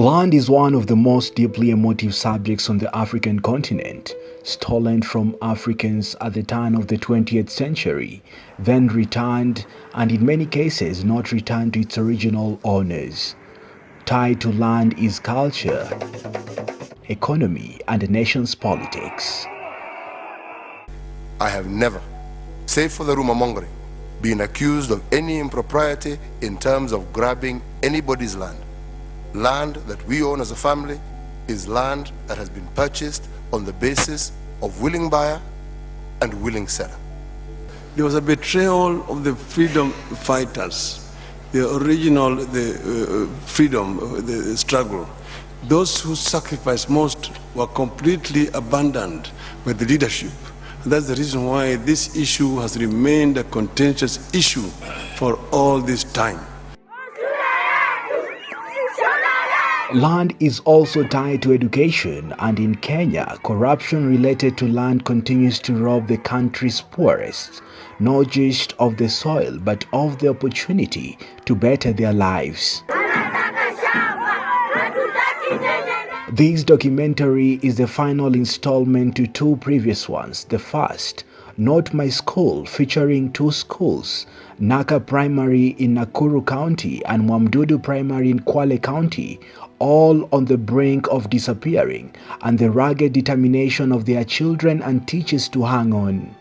Land is one of the most deeply emotive subjects on the African continent, stolen from Africans at the turn of the 20th century, then returned and in many cases not returned to its original owners. Tied to land is culture, economy, and a nation's politics. I have never, save for the rumor-mongering, been accused of any impropriety in terms of grabbing anybody's land. Land that we own as a family is land that has been purchased on the basis of willing buyer and willing seller. There was a betrayal of the freedom fighters, the original freedom, the struggle. Those who sacrificed most were completely abandoned by the leadership. And that's the reason why this issue has remained a contentious issue for all this time. Land is also tied to education, and in Kenya, corruption related to land continues to rob the country's poorest, not just of the soil, but of the opportunity to better their lives. This documentary is the final installment to two previous ones. The first, Not My School, featuring two schools, Naka Primary in Nakuru County and Mwamdudu Primary in Kwale County, all on the brink of disappearing, and the rugged determination of their children and teachers to hang on.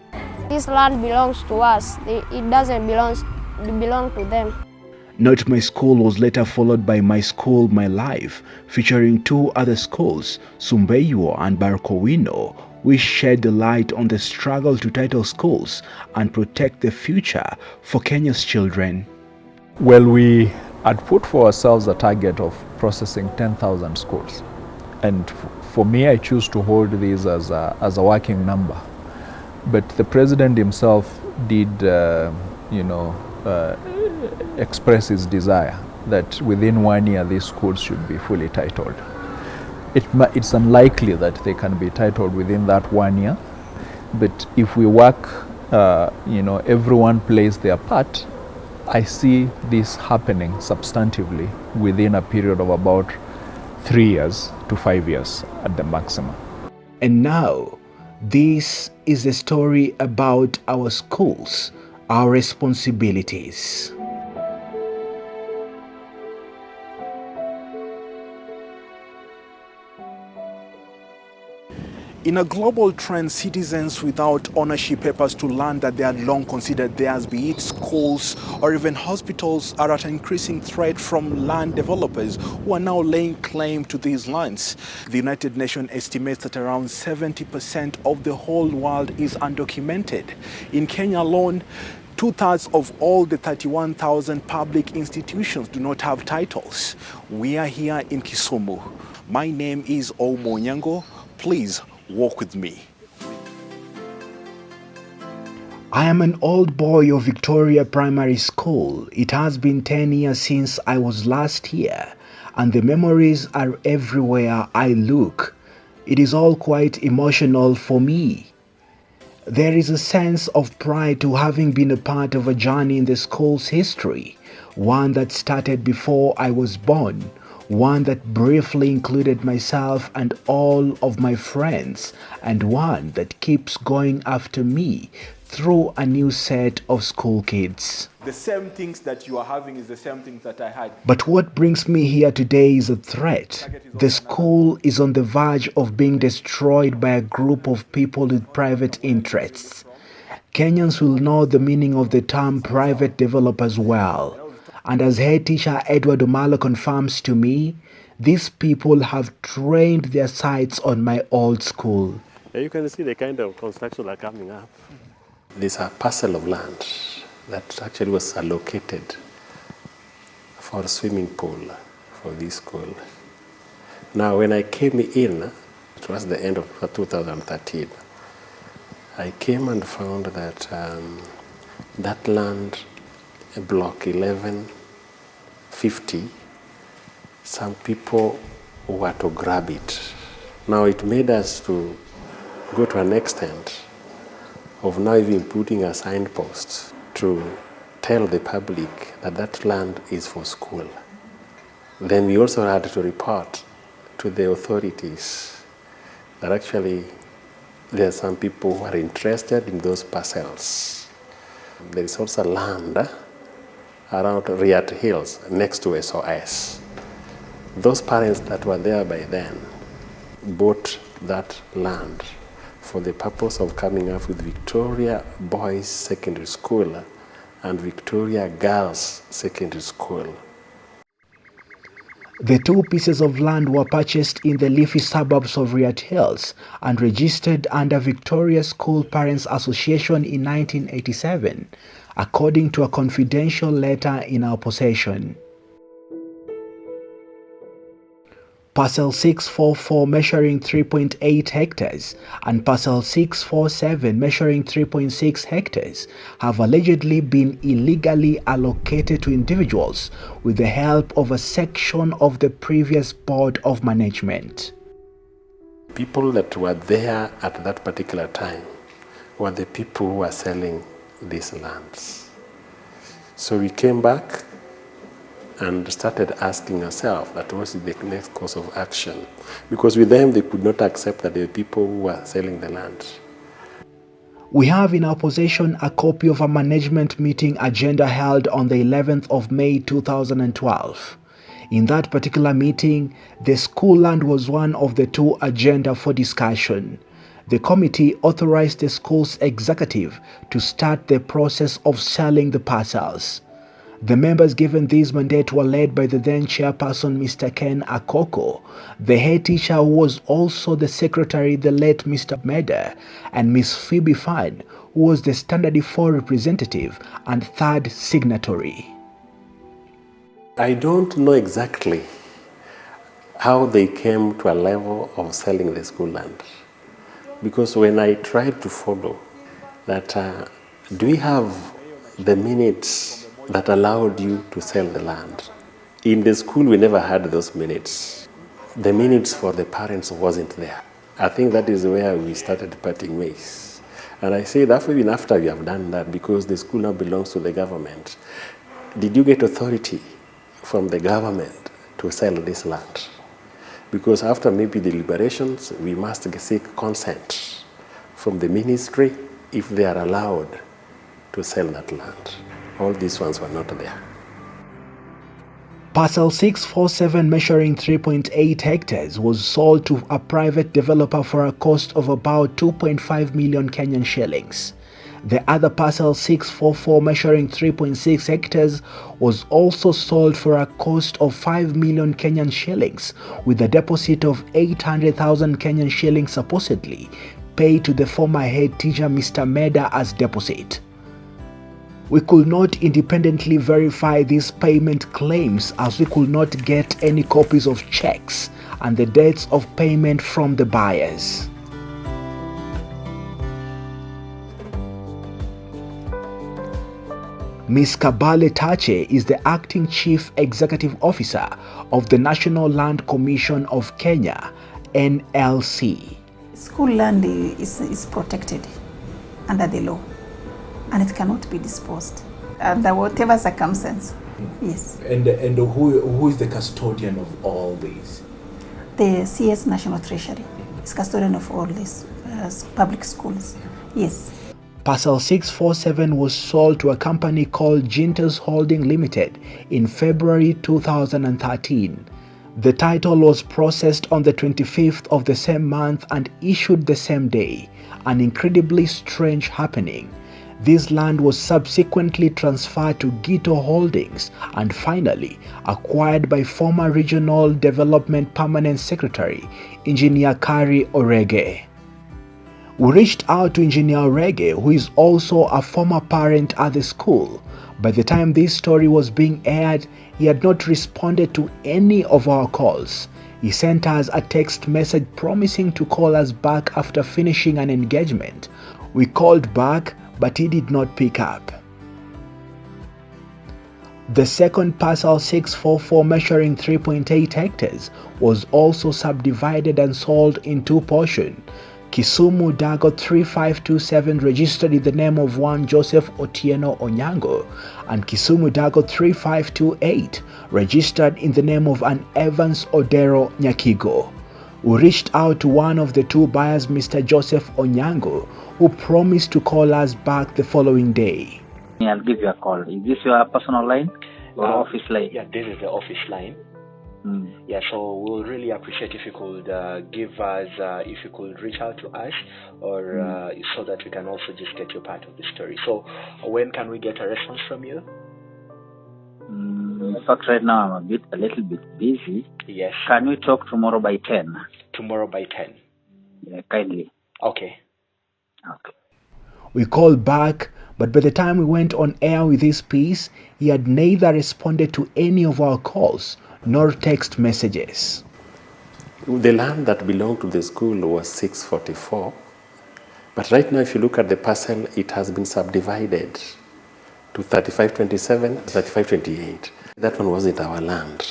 This land belongs to us. It doesn't belong to them. Not My School was later followed by My School, My Life, featuring two other schools, Sumbeyo and Barkowino, which shed the light on the struggle to title schools and protect the future for Kenya's children. Well, we had put for ourselves a target of processing 10,000 schools. And for me, I choose to hold these as a working number. But the president himself did, express his desire that within 1 year these schools should be fully titled. It's unlikely that they can be titled within that 1 year, but if we work, everyone plays their part, I see this happening substantively within a period of about 3 years to 5 years at the maximum. And now, this is a story about our schools, our responsibilities. In a global trend, citizens without ownership papers to land that they had long considered theirs, be it schools or even hospitals, are at an increasing threat from land developers who are now laying claim to these lands. The United Nations estimates that around 70% of the whole world is undocumented. In Kenya alone, 2/3 of all the 31,000 public institutions do not have titles. We are here in Kisumu. My name is Onyango. Please walk with me. I am an old boy of Victoria Primary School. It has been 10 years since I was last here, and the memories are everywhere I look. It is all quite emotional for me. There is a sense of pride to having been a part of a journey in the school's history, one that started before I was born, one that briefly included myself and all of my friends, and one that keeps going after me through a new set of school kids. The same things that you are having is the same things that I had. But what brings me here today is a threat. The school is on the verge of being destroyed by a group of people with private interests. Kenyans will know the meaning of the term private developers well. And as head teacher Edward Omalo confirms to me, these people have trained their sights on my old school. You can see the kind of construction that are coming up. There's a parcel of land that actually was allocated for a swimming pool for this school. Now, when I came in, it was the end of 2013, I came and found that that land, block 1150, some people were to grab it. Now it made us to go to an extent of now even putting a signpost to tell the public that that land is for school. Then we also had to report to the authorities that actually there are some people who are interested in those parcels. There is also land around Riat Hills next to SOS. Those parents that were there by then bought that land for the purpose of coming up with Victoria Boys Secondary School and Victoria Girls Secondary School. The two pieces of land were purchased in the leafy suburbs of Riat Hills and registered under Victoria School Parents Association in 1987, according to a confidential letter in our possession. Parcel 644 measuring 3.8 hectares and Parcel 647 measuring 3.6 hectares have allegedly been illegally allocated to individuals with the help of a section of the previous Board of Management. People that were there at that particular time were the people who were selling these lands. So we came back and started asking ourselves that was the next course of action. Because with them, they could not accept that the people who were selling the land. We have in our possession a copy of a management meeting agenda held on the 11th of May 2012. In that particular meeting, the school land was one of the two agenda for discussion. The committee authorized the school's executive to start the process of selling the parcels. The members given this mandate were led by the then chairperson, Mr. Ken Akoko, the head teacher who was also the secretary, the late Mr. Meda, and Miss Phoebe Fan, who was the Standard 4 representative and third signatory. I don't know exactly how they came to a level of selling the school land. Because when I tried to follow that, do we have the minutes that allowed you to sell the land? In the school, we never had those minutes. The minutes for the parents wasn't there. I think that is where we started parting ways. And I say that even after we have done that, because the school now belongs to the government, did you get authority from the government to sell this land? Because after maybe deliberations, we must seek consent from the ministry if they are allowed to sell that land. All these ones were not there. Parcel 647 measuring 3.8 hectares was sold to a private developer for a cost of about 2.5 million Kenyan shillings. The other parcel 644 measuring 3.6 hectares was also sold for a cost of 5 million Kenyan shillings with a deposit of 800,000 Kenyan shillings supposedly paid to the former head teacher Mr. Meda as deposit. We could not independently verify these payment claims as we could not get any copies of checks and the dates of payment from the buyers. Ms. Kabale Tache is the Acting Chief Executive Officer of the National Land Commission of Kenya, NLC. School land is protected under the law, and it cannot be disposed under whatever circumstance. Yes. And who is the custodian of all these? The CS National Treasury is custodian of all these public schools. Yes. Parcel 647 was sold to a company called Jintas Holding Limited in February 2013. The title was processed on the 25th of the same month and issued the same day, an incredibly strange happening. This land was subsequently transferred to Gito Holdings and finally acquired by former Regional Development Permanent Secretary, Engineer Kari Orege. We reached out to Engineer Orege, who is also a former parent at the school. By the time this story was being aired, he had not responded to any of our calls. He sent us a text message promising to call us back after finishing an engagement. We called back, but he did not pick up. The second parcel 644 measuring 3.8 hectares was also subdivided and sold in two portions Kisumu Dago 3527 registered in the name of one Joseph Otieno Onyango, and Kisumu Dago 3528 registered in the name of an Evans Odero Nyakigo. We reached out to one of the two buyers, Mr. Joseph Onyango, who promised to call us back the following day. I'll give you a call. Is this your personal line or office line? Yeah, this is the office line. Yeah, so we'll really appreciate if you could give us, if you could reach out to us, or so that we can also just get you part of the story. So when can we get a response from you? In fact, right now I'm a little bit busy. Yes. Can we talk tomorrow by 10? Tomorrow by 10? Yeah, kindly. Okay. Okay. We called back, but by the time we went on air with this piece, he had neither responded to any of our calls nor text messages. The land that belonged to the school was 644, but right now if you look at the parcel, it has been subdivided to 3527, 3528. That one wasn't our land.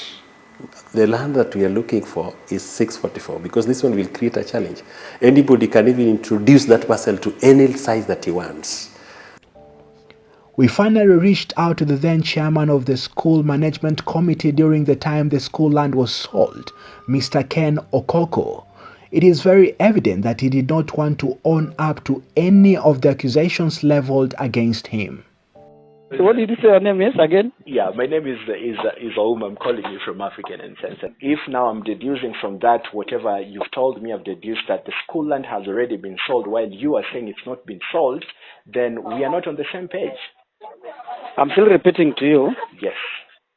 The land that we are looking for is 644, because this one will create a challenge. Anybody can even introduce that parcel to any size that he wants. We finally reached out to the then chairman of the school management committee during the time the school land was sold, Mr. Ken Okoko. It is very evident that he did not want to own up to any of the accusations leveled against him. So what did you say your name is again? Yeah, my name is Ouma. I'm calling you from African Uncensored. If now I'm deducing from that, whatever you've told me, I've deduced that the school land has already been sold while you are saying it's not been sold, then we are not on the same page. I'm still repeating to you. Yes.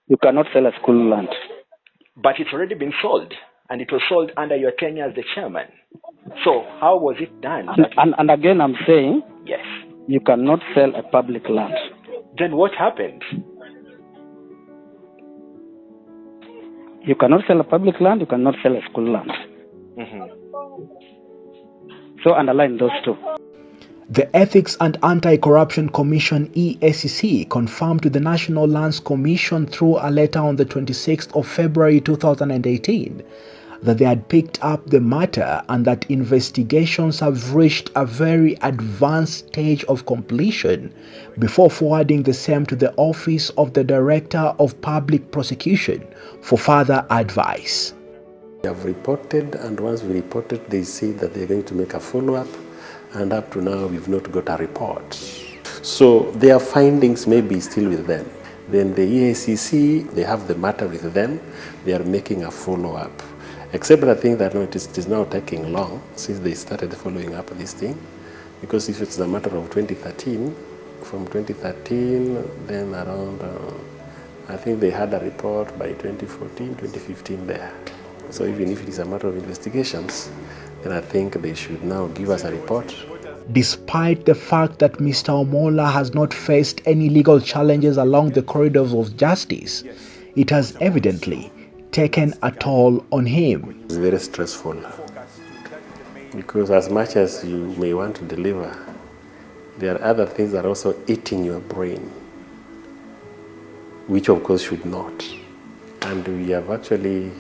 You cannot sell a school land. But it's already been sold, and it was sold under your tenure as the chairman. So how was it done? And again, I'm saying, yes, you cannot sell a public land. Then what happened? You cannot sell a public land, you cannot sell a school land. So underline those two. The Ethics and Anti-Corruption Commission EACC confirmed to the National Lands Commission through a letter on the 26th of February 2018 that they had picked up the matter and that investigations have reached a very advanced stage of completion before forwarding the same to the Office of the Director of Public Prosecution for further advice. We have reported, and once we reported, they said that they're going to make a follow-up, and up to now we've not got a report. So their findings may be still with them. Then the EACC, they have the matter with them, they are making a follow-up. Except I think that it is now taking long since they started following up this thing, because if it's a matter of 2013, from 2013, then around, I think they had a report by 2014, 2015 there. So even if it is a matter of investigations, then I think they should now give us a report. Despite the fact that Mr. Omola has not faced any legal challenges along the corridors of justice, it has evidently taken a toll on him. It's very stressful, because as much as you may want to deliver, there are other things that are also eating your brain, which of course should not. And we have actually,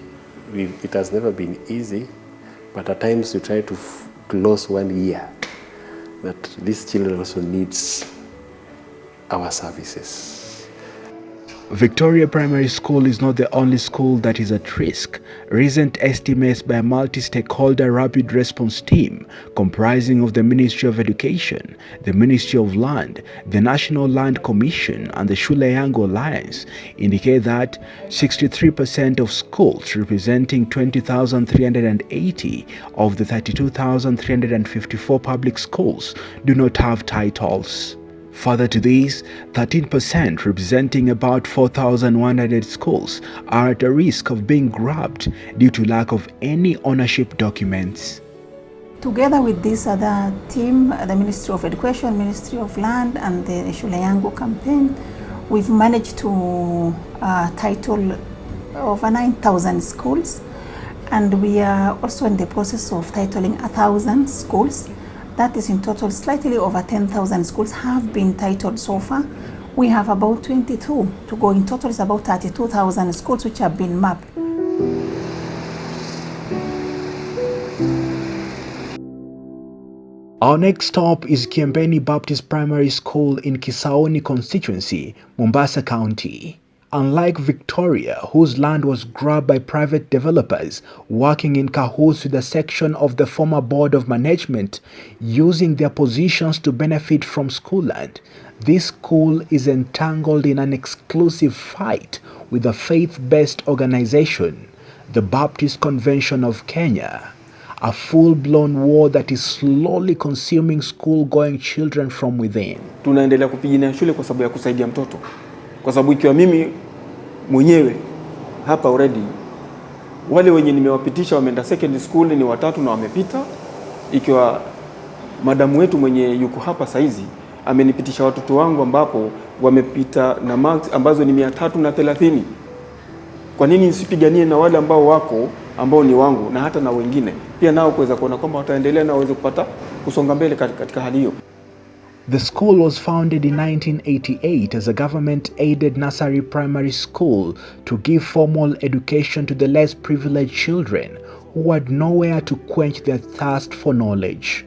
it has never been easy, but at times we try to close 1 year that these children also needs our services. Victoria Primary School is not the only school that is at risk. Recent estimates by a multi-stakeholder rapid response team comprising of the Ministry of Education, the Ministry of Land, the National Land Commission and the Shule Yangu Alliance indicate that 63% of schools, representing 20,380 of the 32,354 public schools, do not have titles. Further to this, 13%, representing about 4,100 schools, are at a risk of being grabbed due to lack of any ownership documents. Together with this other team, the Ministry of Education, Ministry of Land, and the Shule Yangu campaign, we've managed to title over 9,000 schools, and we are also in the process of titling 1,000 schools. That is in total slightly over 10,000 schools have been titled so far. We have about 22 to go. In total, it's about 32,000 schools which have been mapped. Our next stop is Cambini Baptist Primary School in Kisauni constituency, Mombasa County. Unlike Victoria, whose land was grabbed by private developers working in cahoots with a section of the former Board of Management, using their positions to benefit from school land, this school is entangled in an exclusive fight with a faith-based organization, the Baptist Convention of Kenya. A full-blown war that is slowly consuming school-going children from within. Tunaendelea kupigania shule kwa sababu ya kusaidia mtoto. Kwa sababu ikiwa mimi mwenyewe hapa already wale wenye nimewapitisha wameenda secondary school ni 3 na wamepita, ikiwa madamu wetu mwenye yuko hapa saizi amenipitisha watoto wangu ambapo wamepita na marks ambazo ni 330. Kwa nini nisipiganie na wale ambao wako ambao ni wangu na hata na wengine pia nao kuweza kuona kwamba wataendelea na waweze kupata kusonga mbele katika hali hiyo. The school was founded in 1988 as a government-aided nursery primary school to give formal education to the less privileged children who had nowhere to quench their thirst for knowledge.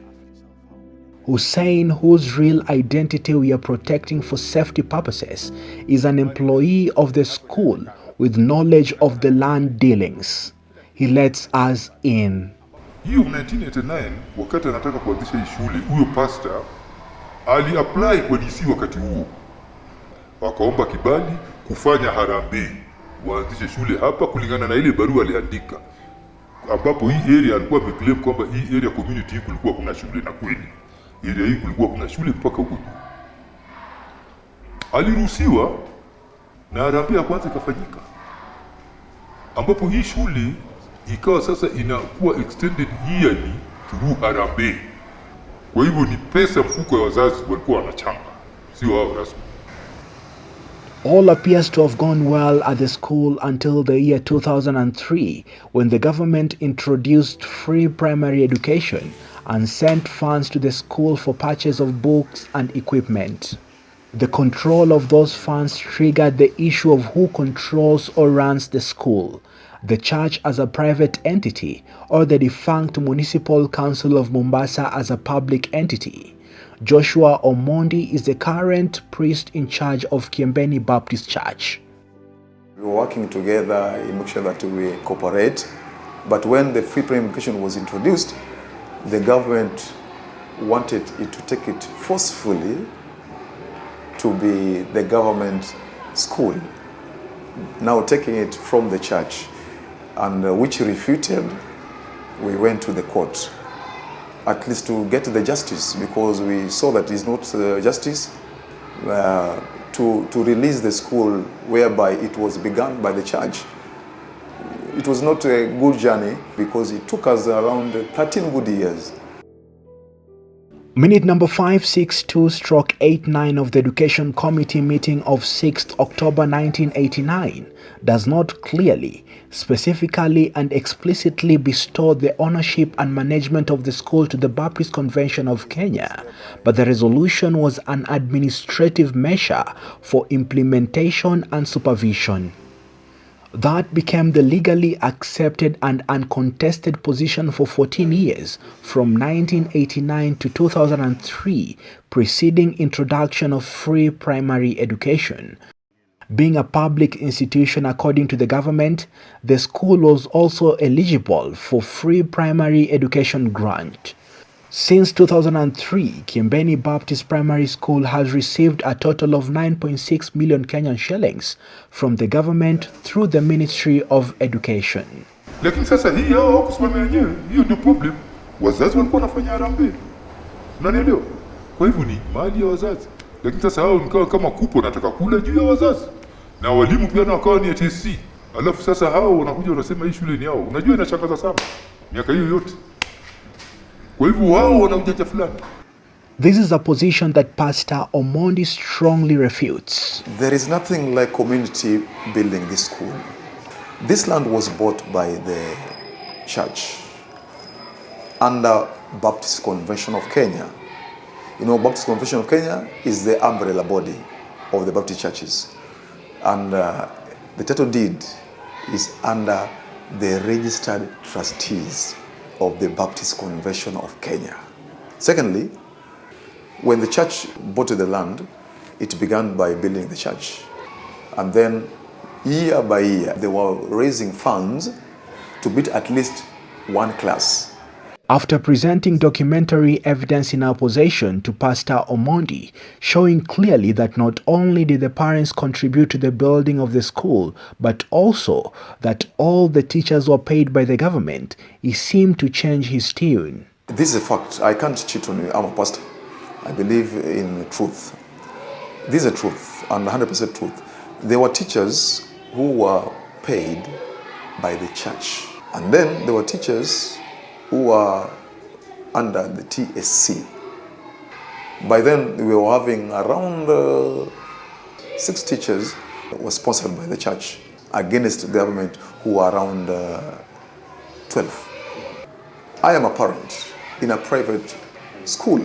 Hussein, whose real identity we are protecting for safety purposes, is an employee of the school with knowledge of the land dealings. He lets us in. Hiyo 1989 wakati anataka kuanzisha hii shule, huyo pastor ali-apply kwa DC wakati huo. Wakaomba kibali kufanya harambee waanzishe shule hapa kulingana na ile barua aliandika. Ambapo hii area alikuwa ameclaim kwamba hii area community hii kulikuwa kuna shule, na kweli area hii kulikuwa kuna shule mpaka huko. Aliruhusiwa na harambee ya kwanza ikafanyika. Ambapo hii shule ikawa sasa inakuwa extended yearly through harambee. Kwa hivyo ni pesa mfuko ya wazazi walikuwa wanachanga, sio wao rasmi. All appears to have gone well at the school until the year 2003, when the government introduced free primary education and sent funds to the school for purchase of books and equipment. The control of those funds triggered the issue of who controls or runs the school, the church as a private entity or the defunct Municipal Council of Mombasa as a public entity. Joshua Omondi is the current priest in charge of Kambini Baptist Church. We were working together in making sure that we cooperate, but when the free primary education was introduced, the government wanted it to take it forcefully to be the government school, now taking it from the church, and which refuted. We went to the court, at least to get the justice, because we saw that it's not justice to release the school whereby it was begun by the church. It was not a good journey because it took us around 13 good years. Minute number 562/89 of the Education Committee meeting of 6th October 1989 does not clearly, specifically and explicitly bestow the ownership and management of the school to the Baptist Convention of Kenya, but the resolution was an administrative measure for implementation and supervision. That became the legally accepted and uncontested position for 14 years, from 1989 to 2003, preceding introduction of free primary education. Being a public institution according to the government, the school was also eligible for free primary education grant. Since 2003, Kambini Baptist Primary School has received a total of 9.6 million Kenyan shillings from the government through the Ministry of Education. Lakini sasa hii hao kusimamia wenyewe, hiyo ndio problem. Wazazi walikuwa wanafanya harambee. Unanielewa? Kwa hivyo ni mali ya wazazi. Lakini sasa hao nikawa kama kupo nataka kula juu ya wazazi. Na walimu pia nao wakawa ni TSC. Alafu sasa hao wanakuja wanasema hii shule ni yao. Unajua inashangaza sana. Miaka hiyo yote. Kwa hivyo wao wana ujanja fulani. This is a position that Pastor Omondi strongly refutes. There is nothing like community building this school. This land was bought by the church under Baptist Convention of Kenya. You know, Baptist Convention of Kenya is the umbrella body of the Baptist churches. And the title deed is under the registered trustees of the Baptist Convention of Kenya. Secondly, when the church bought the land, it began by building the church. And then year by year, they were raising funds to build at least one class. After presenting documentary evidence in opposition to Pastor Omondi, showing clearly that not only did the parents contribute to the building of the school, but also that all the teachers were paid by the government, he seemed to change his tune. This is a fact. I can't cheat on you. I'm a pastor. I believe in truth. This is a truth, and 100% truth. There were teachers who were paid by the church. And then there were teachers who were under the TSC. By then, we were having around 6 teachers that were sponsored by the church against the government, who were around 12. I am a parent in a private school.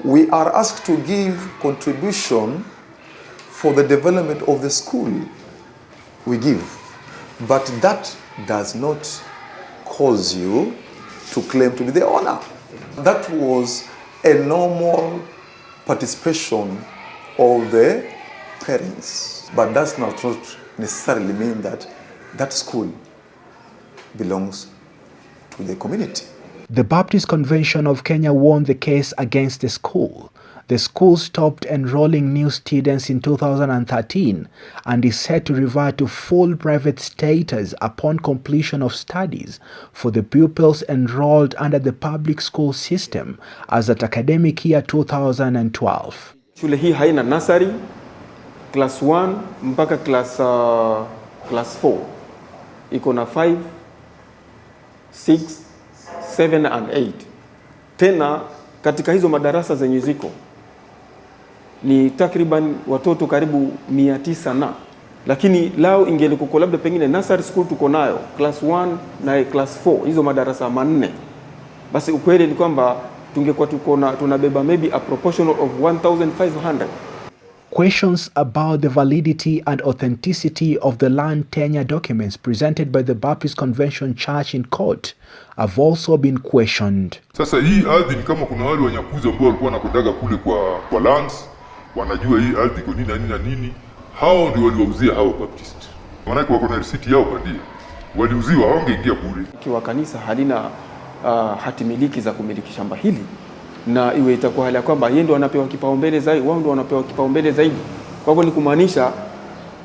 We are asked to give contribution for the development of the school. We give. But that does not cause you to claim to be the owner. That was a normal participation of the parents. But that's not necessarily mean that that school belongs to the community. The Baptist Convention of Kenya won the case against the school. The school stopped enrolling new students in 2013 and is set to revert to full private status upon completion of studies for the pupils enrolled under the public school system as at academic year 2012. Shule hii haina nursery, class 1 mpaka class 4. Iko na 5, 6, 7 and 8. Tena katika hizo madarasa zenye ziko ni takriban watoto karibu 900 na. Lakini lao ingelikuwa labda pengine nursery school tuko nayo class 1 na class 4, hizo madarasa 4. Basi ukweli ni kwamba tungekuwa tunabeba maybe a proportional of 1,500. Questions about the validity and authenticity of the land tenure documents presented by the Baptist Convention Church in court have also been questioned. Sasa hii ardhi ni kama kuna wale wanyakuzi ambao walikuwa wanakwenda kule kwa lands, wanajua hii ardhi iko nini na nini na nini. Hao ndio waliwauzia hao Baptist. Wanawake wako na risiti yao bandia. Waliuziwa, hawangeingia bure. Ikiwa kanisa halina hati miliki za kumiliki shamba hili, na iwe itakuwa hali ya kwamba yeye ndo anapewa kipaumbele zaidi, wao ndo wanapewa kipaumbele zaidi. Kwa hivyo ni kumaanisha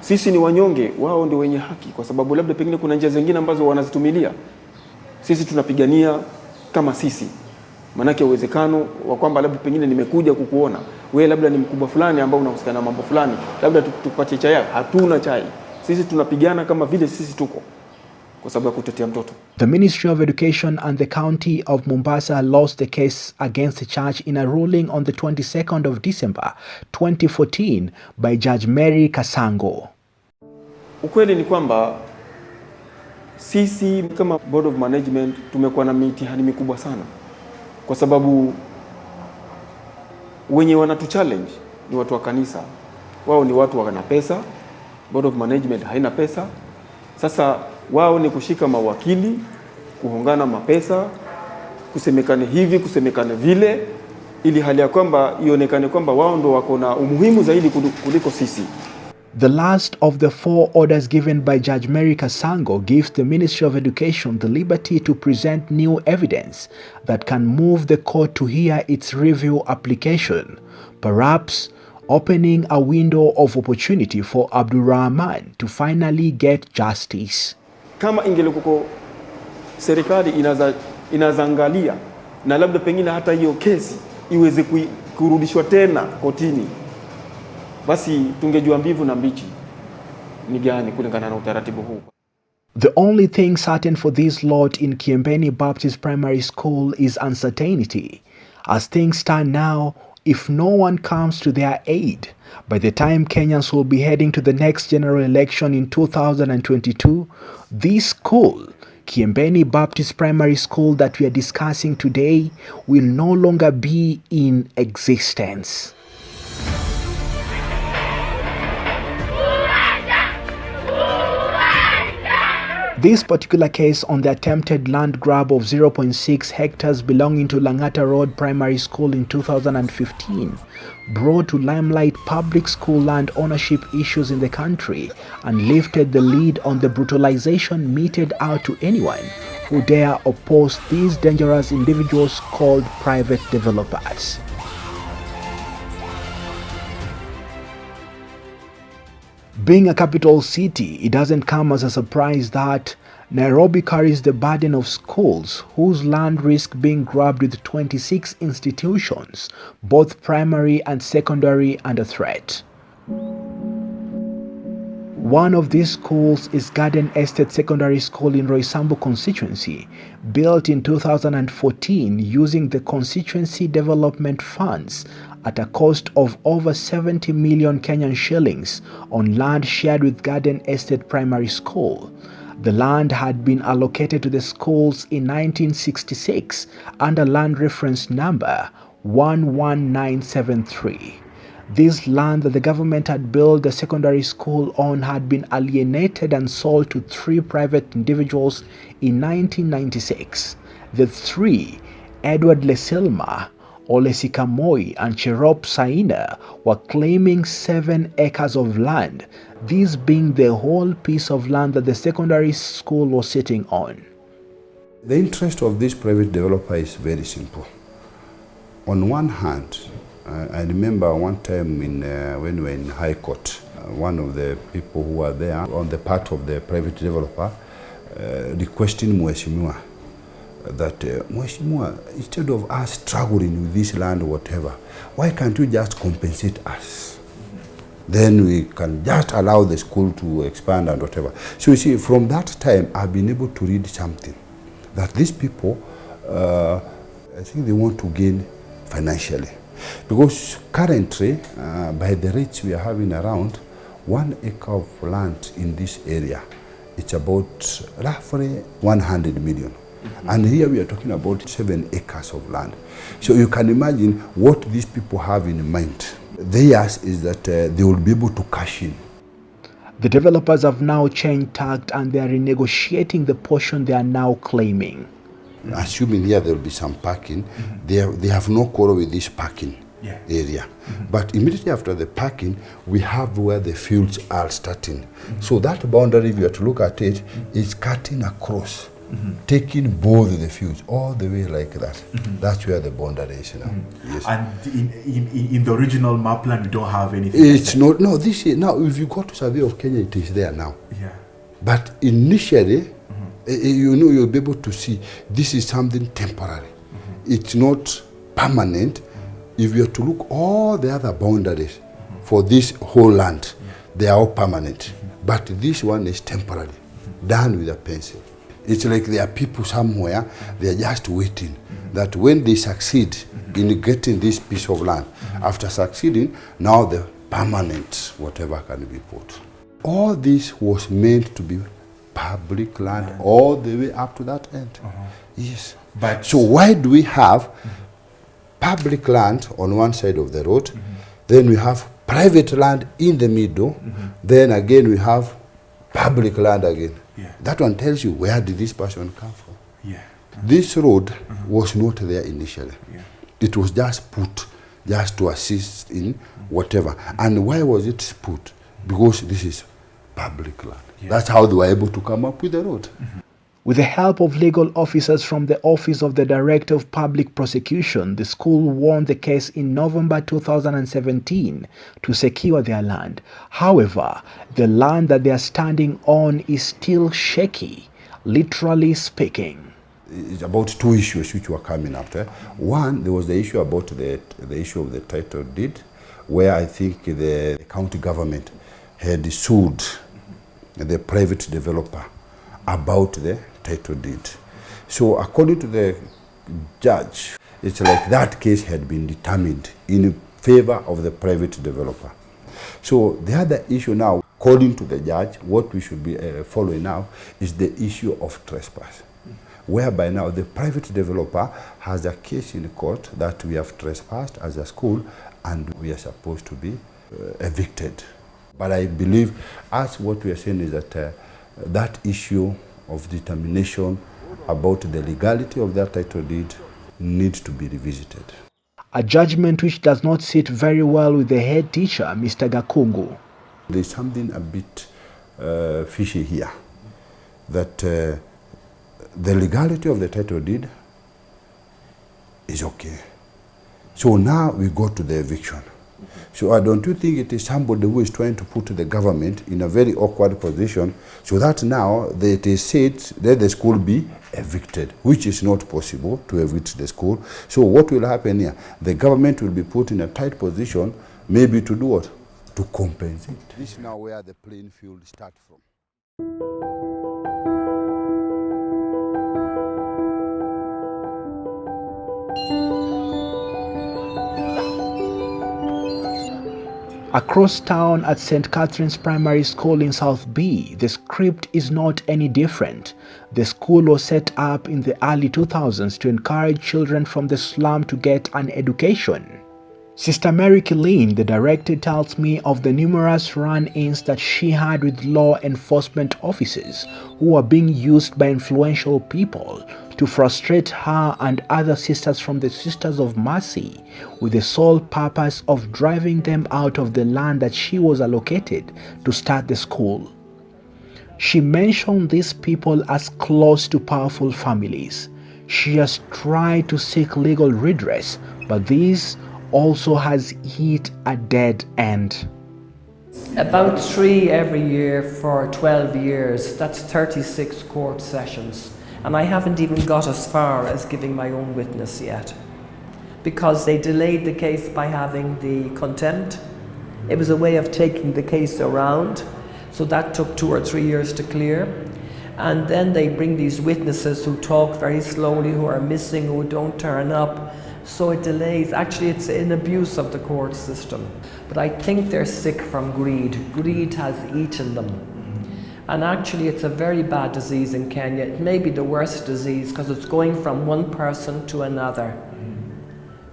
sisi ni wanyonge, wao ndio wenye haki, kwa sababu labda pengine kuna njia zingine ambazo wanazitumilia. Sisi tunapigania kama sisi. Manake uwezekano wa kwamba labda pengine nimekuja kukuona, wewe labda ni mkubwa fulani ambao unahusika na mambo fulani, labda tupatie chai. Hatuna chai. Sisi tunapigana kama vile sisi tuko kwa sababu ya kutetea mtoto. The Ministry of Education and the County of Mombasa lost the case against the church in a ruling on the 22nd of December 2014 by Judge Mary Kasango. Ukweli ni kwamba sisi kama Board of Management tumekuwa na mitihani mikubwa sana, kwa sababu wenye wanatu challenge ni watu wa kanisa. Wao ni watu wana pesa, Board of Management haina pesa. Sasa wao ni kushika mawakili, kuhongana mapesa, kusemekane hivi, kusemekane vile, ili hali ya kwamba ionekane kwamba wao ndo wako na umuhimu zaidi kuliko sisi. The last of the 4 orders given by Judge Mary Kasango gives the Ministry of Education the liberty to present new evidence that can move the court to hear its review application, perhaps opening a window of opportunity for Abdulrahman to finally get justice. Kama ingelikuwa serikali inazangalia na labda pengine hata hiyo kesi iweze kurudishwa tena kotini, basi tungejua mbivu na mbichi ni gani kulingana na utaratibu huu. The only thing certain for this lot in Cambini Baptist Primary School is uncertainty. As things stand now, if no one comes to their aid, by the time Kenyans will be heading to the next general election in 2022, this school, Kambini Baptist Primary School that we are discussing today, will no longer be in existence. This particular case on the attempted land grab of 0.6 hectares belonging to Langata Road Primary School in 2015 brought to limelight public school land ownership issues in the country and lifted the lid on the brutalization meted out to anyone who dare oppose these dangerous individuals called private developers. Being a capital city, it doesn't come as a surprise that Nairobi carries the burden of schools whose land risk being grabbed with 26 institutions, both primary and secondary, under threat. One of these schools is Garden Estate Secondary School in Roysambu constituency, built in 2014 using the constituency development funds at a cost of over 70 million Kenyan shillings on land shared with Garden Estate Primary School. The land had been allocated to the schools in 1966 under land reference number 11973. This land that the government had built the secondary school on had been alienated and sold to 3 private individuals in 1996. The 3, Edward Lesilma, Olesika Moi and Cherop Saina, were claiming 7 acres of land, this being the whole piece of land that the secondary school was sitting on. The interest of this private developer is very simple. On one hand, I remember one time when we were in High Court, one of the people who were there on the part of the private developer requesting Mheshimiwa that Mheshimiwa, instead of us struggling with this land or whatever, why can't you just compensate us? Then we can just allow the school to expand and whatever. So you see, from that time, I've been able to read something, that these people, I think they want to gain financially. Because currently, by the rates we are having around, 1 acre of land in this area, it's about roughly 100 million. And here we are talking about 7 acres of land. So you can imagine what these people have in mind. Theirs is that they will be able to cash in. The developers have now changed tact and they are renegotiating the portion they are now claiming. Assuming here there will be some parking, they have no quarrel with this parking area. But immediately after the parking, we have where the fields are starting. So that boundary, if you are to look at it, is cutting across, taking both the fields all the way like that. That's where the boundary is now. Yes. And in the original map plan, we don't have anything. It's not, no, this is, now if you go to Survey of Kenya, it is there now. Yeah. But initially, you know, you'll be able to see this is something temporary. It's not permanent. If you are to look all the other boundaries for this whole land, they are all permanent. But this one is temporary, done with a pencil. It's like there are people somewhere, they are just waiting that when they succeed in getting this piece of land, after succeeding, now the permanent whatever can be put. All this was meant to be public land all the way up to that end. Yes. But so why do we have public land on one side of the road, then we have private land in the middle, then again we have public land again? That one tells you, where did this person come from? This road was not there initially. It was just put just to assist in whatever. And why was it put? Because this is public land. That's how they were able to come up with the road. With the help of legal officers from the Office of the Director of Public Prosecution, the school won the case in November 2017 to secure their land. However, the land that they are standing on is still shaky, literally speaking. It's about 2 issues which were coming after. One, there was the issue about the issue of the title deed, where I think the county government had sued the private developer about the title deed. So according to the judge, it's like that case had been determined in favor of the private developer. So the other issue now, according to the judge, what we should be following now is the issue of trespass, whereby now the private developer has a case in court that we have trespassed as a school and we are supposed to be evicted. But I believe, as what we are saying is that that issue of determination about the legality of that title deed needs to be revisited. A judgment which does not sit very well with the head teacher, Mr. Gakungu. There's something a bit fishy here, that the legality of the title deed is okay. So now we go to the eviction. So don't you think it is somebody who is trying to put the government in a very awkward position so that now it is said that the school be evicted, which is not possible to evict the school. So what will happen here? The government will be put in a tight position, maybe to do what? To compensate. This is now where the playing field starts from. Across town at St. Catherine's Primary School in South B, the script is not any different. The school was set up in the early 2000s to encourage children from the slum to get an education. Sister Mary Killeen, the director, tells me of the numerous run-ins that she had with law enforcement officers who were being used by influential people to frustrate her and other sisters from the Sisters of Mercy with the sole purpose of driving them out of the land that she was allocated to start the school. She mentioned these people as close to powerful families. She has tried to seek legal redress, but this also has hit a dead end. About 3 every year for 12 years, that's 36 court sessions. And I haven't even got as far as giving my own witness yet, because they delayed the case by having the contempt. It was a way of taking the case around, so that took 2 or 3 years to clear. And then they bring these witnesses who talk very slowly, who are missing, who don't turn up. So it delays. Actually, it's an abuse of the court system. But I think they're sick from greed. Greed has eaten them. And actually, it's a very bad disease in Kenya. It may be the worst disease because it's going from one person to another.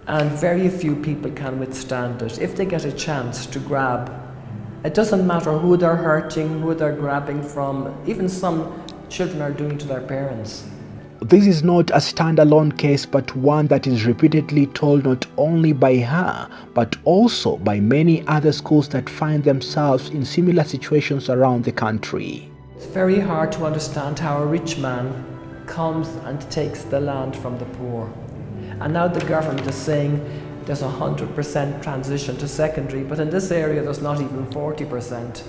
And very few people can withstand it. If they get a chance to grab, it doesn't matter who they're hurting, who they're grabbing from. Even some children are doing to their parents. This is not a standalone case, but one that is repeatedly told not only by her, but also by many other schools that find themselves in similar situations around the country. It's very hard to understand how a rich man comes and takes the land from the poor. And now the government is saying there's 100% transition to secondary, but in this area there's not even 40%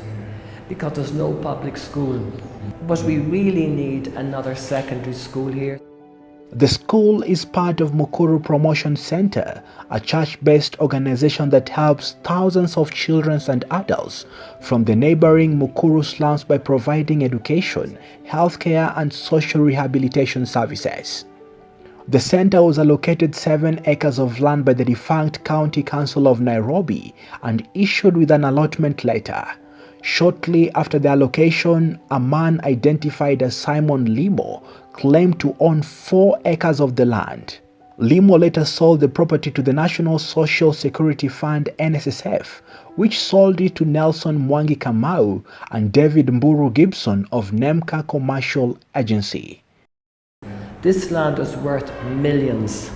because there's no public school. But we really need another secondary school here. The school is part of Mukuru Promotion Center, a church-based organization that helps thousands of children and adults from the neighboring Mukuru slums by providing education, healthcare, and social rehabilitation services. The center was allocated 7 acres of land by the defunct County Council of Nairobi and issued with an allotment letter. Shortly after the allocation, a man identified as Simon Limo claimed to own 4 acres of the land. Limo later sold the property to the National Social Security Fund (NSSF), which sold it to Nelson Mwangi Kamau and David Mburu Gibson of Nemka Commercial Agency. This land is worth millions,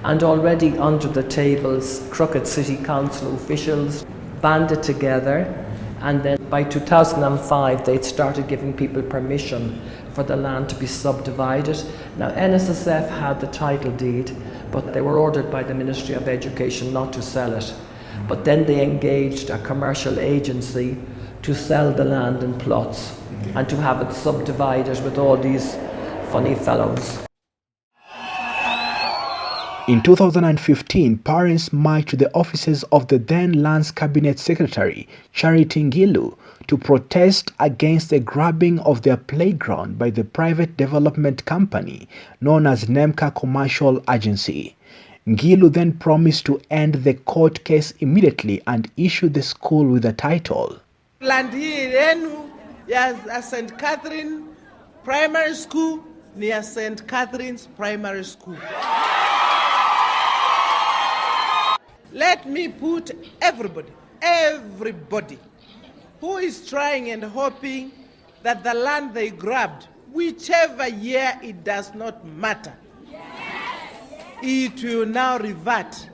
and already under the tables, crooked city council officials banded together, and then by 2005 they'd started giving people permission for the land to be subdivided. Now NSSF had the title deed, but they were ordered by the Ministry of Education not to sell it. But then they engaged a commercial agency to sell the land in plots and to have it subdivided with all these funny fellows. In 2015, parents marched to the offices of the then Lands Cabinet Secretary, Charity Ngilu, to protest against the grabbing of their playground by the private development company known as Nemka Commercial Agency. Ngilu then promised to end the court case immediately and issue the school with a title. Land hii yenu ya St. Catherine Primary School ni ya St. Catherine's Primary School. Let me put everybody who is trying and hoping that the land they grabbed whichever year, it does not matter. It will now revert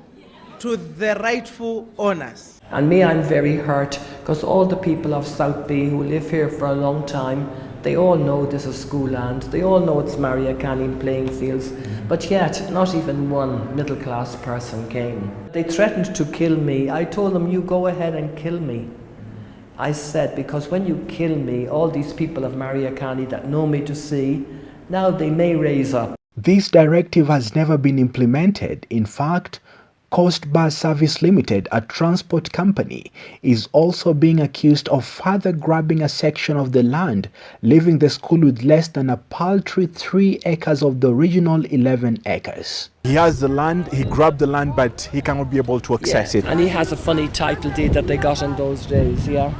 to the rightful owners. And me, I'm very hurt because all the people of South Bay who live here for a long time, they all know this is school land. They all know it's Maria Canning playing fields. But yet, not even one middle class person came. They threatened to kill me. I told them, you go ahead and kill me. I said, because when you kill me, all these people of Maria Canning that know me to see, now they may raise up. This directive has never been implemented. In fact, Coast Bus Service Limited, a transport company, is also being accused of further grabbing a section of the land, leaving the school with less than a paltry 3 acres of the original 11 acres. He has the land, he grabbed the land, but he cannot be able to access it. And he has a funny title deed that they got in those days, yeah.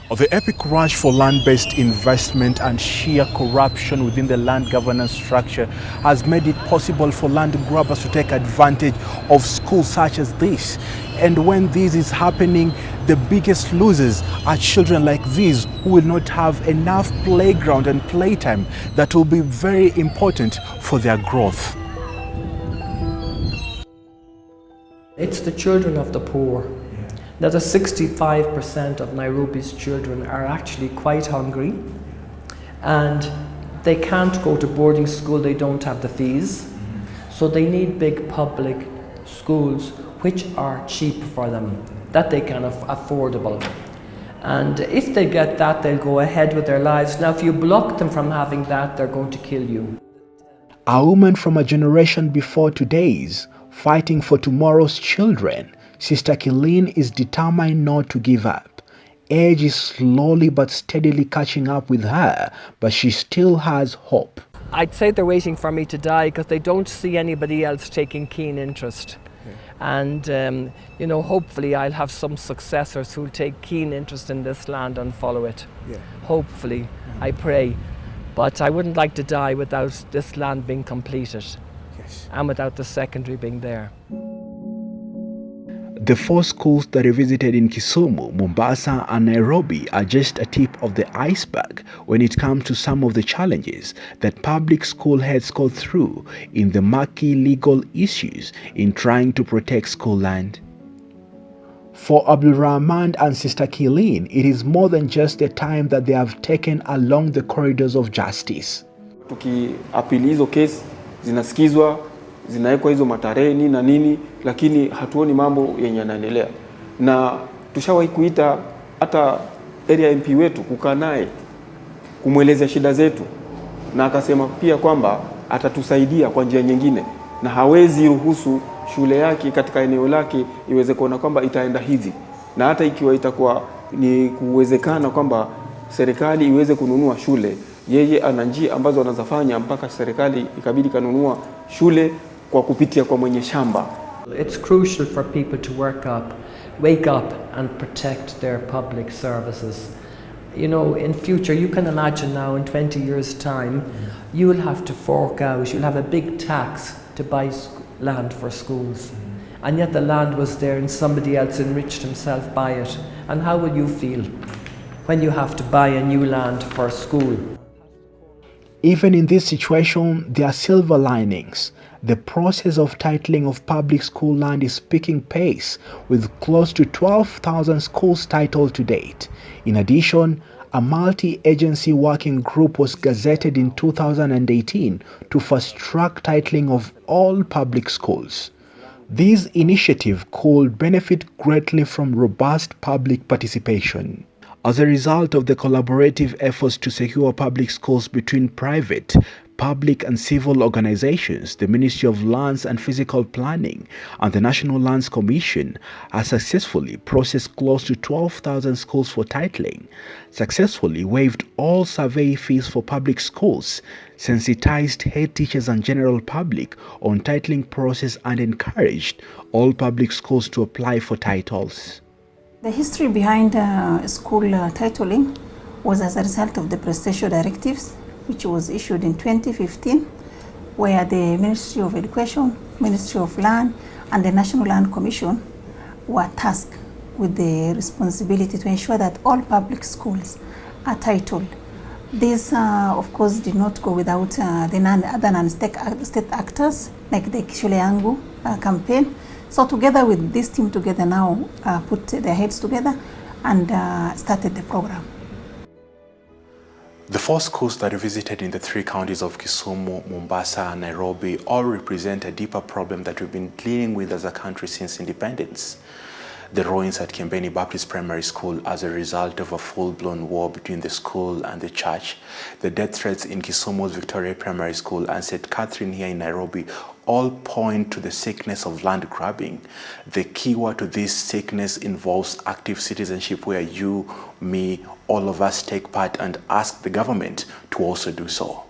The epic rush for land-based investment and sheer corruption within the land governance structure has made it possible for land grabbers to take advantage of schools such as this. And when this is happening, the biggest losers are children like these who will not have enough playground and playtime that will be very important for their growth. It's the children of the poor. Now, the 65% of Nairobi's children are actually quite hungry and they can't go to boarding school, they don't have the fees. So they need big public schools which are cheap for them, that they can affordable. And if they get that, they'll go ahead with their lives. Now, if you block them from having that, they're going to kill you. A woman from a generation before today's, fighting for tomorrow's children, Sister Killeen is determined not to give up. Age is slowly but steadily catching up with her, but she still has hope. I'd say they're waiting for me to die because they don't see anybody else taking keen interest. And, you know, hopefully I'll have some successors who'll take keen interest in this land and follow it. Hopefully, I pray. But I wouldn't like to die without this land being completed and without the secondary being there. The 4 schools that I visited in Kisumu, Mombasa and Nairobi are just a tip of the iceberg when it comes to some of the challenges that public school heads go through in the murky legal issues in trying to protect school land. For Abdul Rahman and Sister Killeen, it is more than just the time that they have taken along the corridors of justice. Tukiapili hizo kesi zinasikizwa, zinawekwa hizo matarehe nini na nini, lakini hatuoni mambo yenye yanaendelea. Na tushawahi kuita hata area MP wetu kukaa naye kumweleza shida zetu, na akasema pia kwamba atatusaidia kwa njia nyingine, na hawezi ruhusu shule yake katika eneo lake iweze kuona kwamba itaenda hivi. Na hata ikiwa itakuwa ni kuwezekana kwamba serikali iweze kununua shule, yeye ana njia ambazo anazafanya mpaka serikali ikabidi kanunua shule kwa kupitia kwa mwenye shamba. It's crucial for people to wake up and protect their public services. You know, in future, you can imagine now in 20 years' time, you will have to fork out, you'll have a big tax to buy land for schools. And yet the land was there and somebody else enriched himself by it. And how will you feel when you have to buy a new land for a school? Even in this situation, there are silver linings. The process of titling of public school land is picking pace, with close to 12,000 schools titled to date. In addition, a multi-agency working group was gazetted in 2018 to fast-track titling of all public schools. This initiative could benefit greatly from robust public participation. As a result of the collaborative efforts to secure public schools between private, public and civil organizations, the Ministry of Lands and Physical Planning and the National Lands Commission has successfully processed close to 12,000 schools for titling, successfully waived all survey fees for public schools, sensitized head teachers and general public on titling process and encouraged all public schools to apply for titles. The history behind school titling was as a result of the prestation directives, which was issued in 2015, where the Ministry of Education, Ministry of Land, and the National Land Commission were tasked with the responsibility to ensure that all public schools are titled This, of course, did not go without the other non-state actors, like the Kisumu campaign. So together with this team together now, put their heads together and started the program. The 4 schools that we visited in the 3 counties of Kisumu, Mombasa, and Nairobi all represent a deeper problem that we've been dealing with as a country since independence. The ruins at Cambini Baptist Primary School as a result of a full-blown war between the school and the church, the death threats in Kisumu's Victoria Primary School and St. Catherine here in Nairobi all point to the sickness of land grabbing. The keyword to this sickness involves active citizenship where you, me, all of us take part and ask the government to also do so.